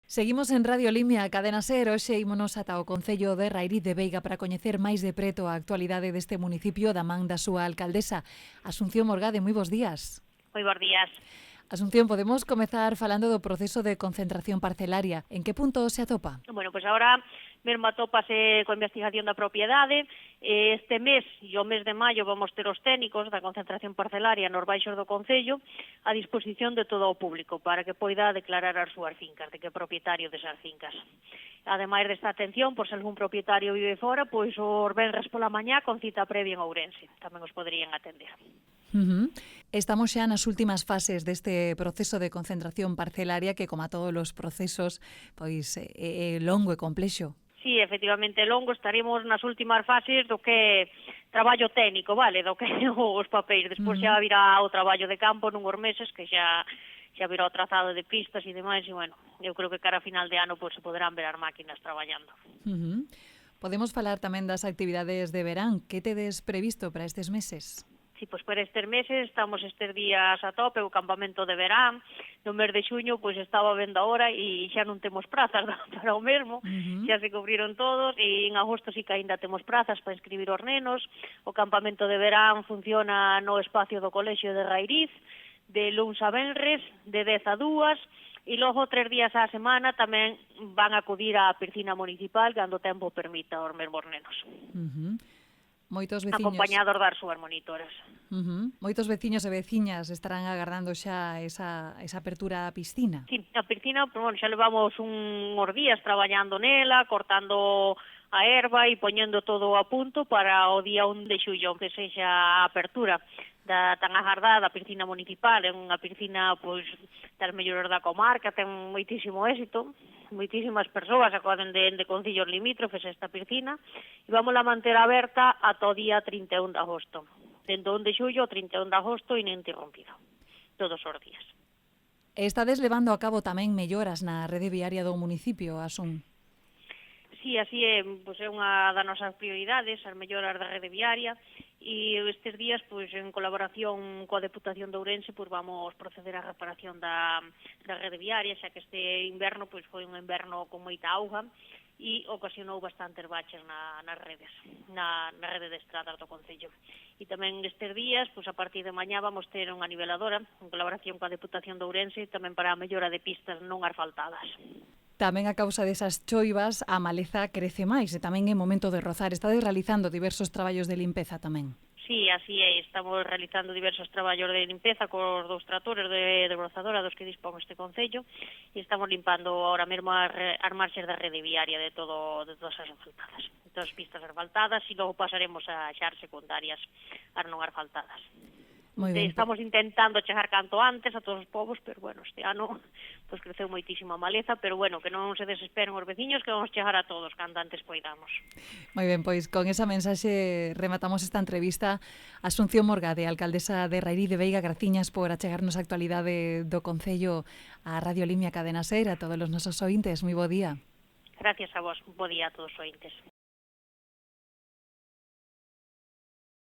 Seguimos en Radio Limia, Cadena Ser. Hoxe ímonos ata o Concello de Rairiz de Veiga para coñecer máis de preto a actualidade deste municipio da man da súa alcaldesa, Asunción Morgade. Moi bons días. Moi bons días. Asunción, podemos comezar falando do proceso de concentración parcelaria. En que punto se atopa? Bueno, pois agora mesmo atópase coa investigación da propiedade. Este mes e o mes de maio vamos ter os técnicos da concentración parcelaria nos baixos do Concello a disposición de todo o público para que poida declarar as súas fincas, de que é propietario desas fincas. Ademais desta atención, por se algún propietario vive fora, pois os venres pola mañá con cita previa en Ourense. Tamén os poderían atender. Estamos xa nas últimas fases deste proceso de concentración parcelaria que, como a todos os procesos, pois é longo e complexo. Sí, efectivamente, longo, estaremos nas últimas fases do que traballo técnico, vale, do que os papéis. Despois xa virá o traballo de campo nunhos meses, que xa virá o trazado de pistas e demais, e, bueno, eu creo que cara a final de ano pois se poderán ver as máquinas traballando. Podemos falar tamén das actividades de verán. Que tedes previsto para estes meses? Sí, pois para estes meses estamos estes días a tope, o campamento de verán. No mes de xuño, pois estaba vendo agora e xa non temos prazas para o mesmo, xa se cubriron todos, e en agosto sí que ainda temos prazas para inscribir os nenos. O campamento de verán funciona no espacio do Colexio de Rairiz, de luns a venres, de 10 a 2, e logo 3 días á semana tamén van a acudir á piscina municipal cando o tempo permita os mesmos nenos. Moitos veciños acompañados das súas monitoras. Moitos veciños e veciñas estarán agardando xa esa apertura á piscina. Sí, a piscina, pues, bueno, xa levamos uns días traballando nela, cortando a erva e poñendo todo a punto para o día 1 de xullo, que sexa a apertura da tan agardada piscina municipal. É unha piscina, pois, das mellores da comarca, ten moitísimo éxito, moitísimas persoas acoden de concellos limítrofes a esta piscina, e vamos a manter aberta ata o día 31 de agosto. Dende o 1 de xullo ao 31 de agosto ininterrompido, todos os días. Estades levando a cabo tamén melloras na rede viaria do municipio, Asun? Sí, así é, pois é unha das nosas prioridades, as melloras da rede viaria, e estes días, pois, en colaboración coa Deputación de Ourense, pois vamos proceder á reparación da rede viaria, xa que este inverno pois foi un inverno con moita auga e ocasionou bastantes baches nas redes, na rede de estradas do Concello. E tamén estes días, pois a partir de mañá vamos ter unha niveladora en colaboración coa Deputación de Ourense tamén para a mellora de pistas non asfaltadas. Tamén a causa desas choivas a maleza crece máis e tamén é momento de rozar. Estades realizando diversos traballos de limpeza tamén. Sí, así é, estamos realizando diversos traballos de limpeza cos dos tratores de brozadora dos que dispón este Concello e estamos limpando ahora mesmo as marxes da rede viaria de todas as asfaltadas, de todas as pistas asfaltadas, e logo pasaremos a xar secundarias as non asfaltadas. Moi ben. Estamos intentando chegar canto antes a todos os povos, pero bueno, este ano pois creceu moitísima maleza, pero bueno, que non se desesperen os veciños, que vamos chegar a todos canto antes poidamos. Moi ben, pois con esa mensaxe rematamos esta entrevista. Asunción Morgade, alcaldesa de Rairiz de Veiga, graciñas por achegarnos a actualidade do Concello a Radio Limia Cadena Ser, a todos os nosos ointes. Moi bo día. Gracias a vos, bo día a todos os ointes.